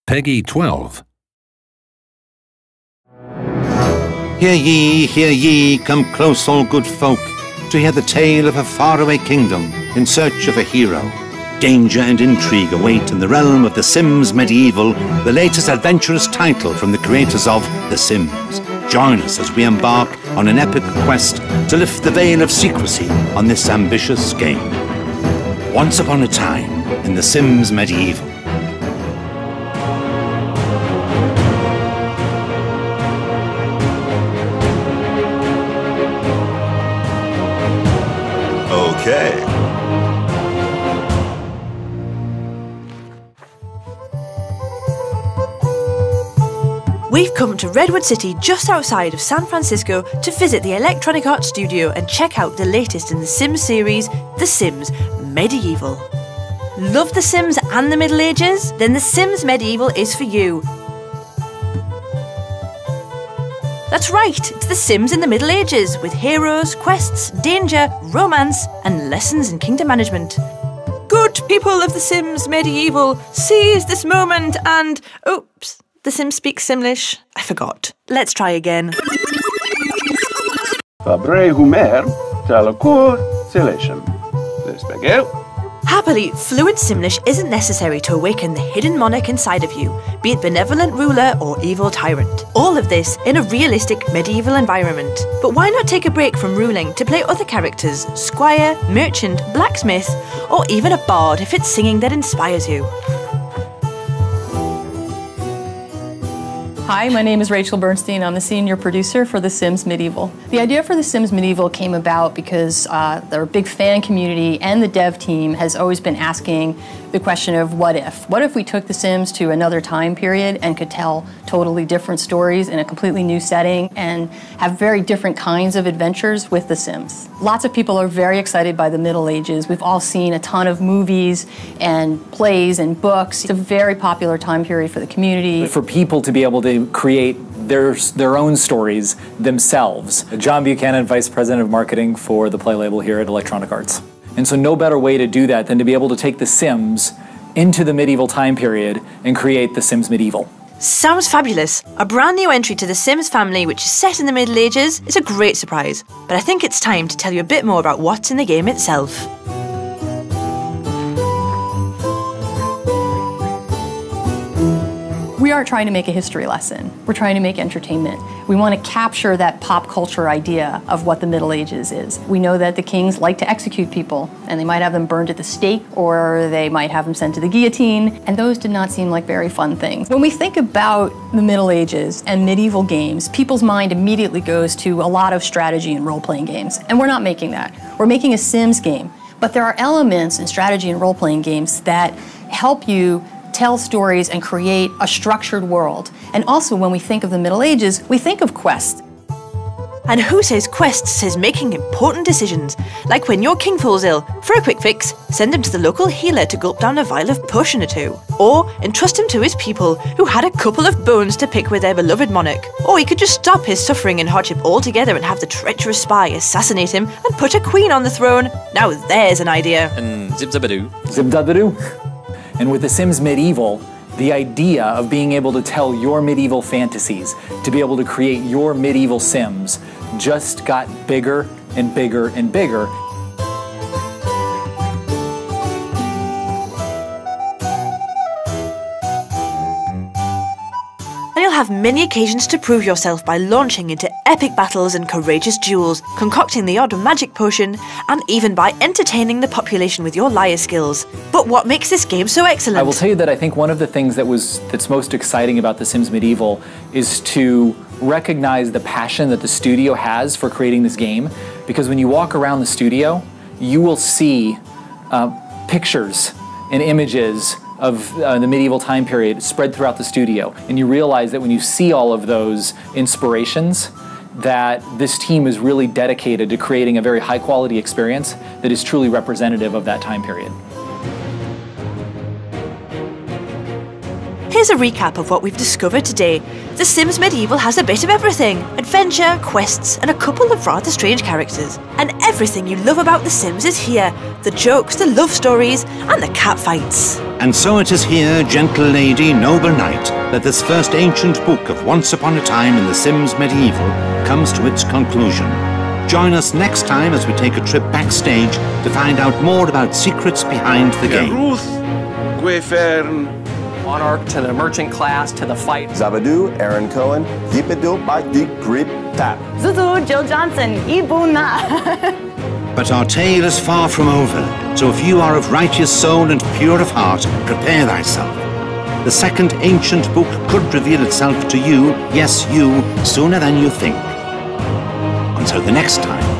Peggy 12. Hear ye, come close, all good folk, to hear the tale of a faraway kingdom in search of a hero. Danger and intrigue await in the realm of the Sims Medieval, the latest adventurous title from the creators of The Sims. Join us as we embark on an epic quest to lift the veil of secrecy on this ambitious game. Once upon a time in The Sims Medieval. Okay. We've come to Redwood City just outside of San Francisco to visit the Electronic Arts studio and check out the latest in the Sims series, The Sims Medieval. Love The Sims and the Middle Ages? Then The Sims Medieval is for you. That's right, it's The Sims in the Middle Ages, with heroes, quests, danger, romance, and lessons in kingdom management. Good people of The Sims Medieval, seize this moment and... Oops, The Sims speaks Simlish. I forgot. Let's try again. Happily, fluent Simlish isn't necessary to awaken the hidden monarch inside of you, be it benevolent ruler or evil tyrant. All of this in a realistic medieval environment. But why not take a break from ruling to play other characters, squire, merchant, blacksmith, or even a bard if it's singing that inspires you? Hi, my name is Rachel Bernstein. I'm the senior producer for The Sims Medieval. The idea for The Sims Medieval came about because their big fan community and the dev team has always been asking the question of what if? What if we took The Sims to another time period and could tell totally different stories in a completely new setting and have very different kinds of adventures with The Sims? Lots of people are very excited by the Middle Ages. We've all seen a ton of movies and plays and books. It's a very popular time period for the community. For people to be able to create their own stories themselves. John Buchanan, Vice President of Marketing for the Play label here at Electronic Arts. And so no better way to do that than to be able to take The Sims into the medieval time period and create The Sims Medieval. Sounds fabulous. A brand new entry to the Sims family which is set in the Middle Ages is a great surprise. But I think it's time to tell you a bit more about what's in the game itself. We aren't trying to make a history lesson. We're trying to make entertainment. We want to capture that pop culture idea of what the Middle Ages is. We know that the kings like to execute people, and they might have them burned at the stake, or they might have them sent to the guillotine, and those did not seem like very fun things. When we think about the Middle Ages and medieval games, people's mind immediately goes to a lot of strategy and role-playing games, and we're not making that. We're making a Sims game, but there are elements in strategy and role-playing games that help you tell stories and create a structured world. And also when we think of the Middle Ages, we think of quests. And who says quests says making important decisions, like when your king falls ill. For a quick fix, send him to the local healer to gulp down a vial of potion or two. Or entrust him to his people who had a couple of bones to pick with their beloved monarch. Or he could just stop his suffering and hardship altogether and have the treacherous spy assassinate him and put a queen on the throne. Now there's an idea. And zip-zabadoo. Zip-zabadoo. And with The Sims Medieval, the idea of being able to tell your medieval fantasies, to be able to create your medieval Sims, just got bigger and bigger and bigger. And you'll have many occasions to prove yourself by launching into epic battles and courageous duels, concocting the odd magic potion, and even by entertaining the population with your liar skills. But what makes this game so excellent? I will tell you that I think one of the things that's most exciting about The Sims Medieval is to recognize the passion that the studio has for creating this game, because when you walk around the studio, you will see pictures and images of the medieval time period spread throughout the studio. And you realize that when you see all of those inspirations, that this team is really dedicated to creating a very high quality experience that is truly representative of that time period. Here's a recap of what we've discovered today. The Sims Medieval has a bit of everything: adventure, quests, and a couple of rather strange characters. And everything you love about The Sims is here: the jokes, the love stories, and the cat fights. And so it is here, gentle lady, noble knight, that this first ancient book of Once Upon a Time in The Sims Medieval comes to its conclusion. Join us next time as we take a trip backstage to find out more about secrets behind the game. Ruth, Gwefern, Monarch to the merchant class to the fight. Zabadoo, Aaron Cohen, Deepidoo, Mike Deep, Grip, Tap. Zuzu, Jill Johnson, Ibuna. But our tale is far from over, so if you are of righteous soul and pure of heart, prepare thyself. The second ancient book could reveal itself to you, yes, you, sooner than you think. Until the next time.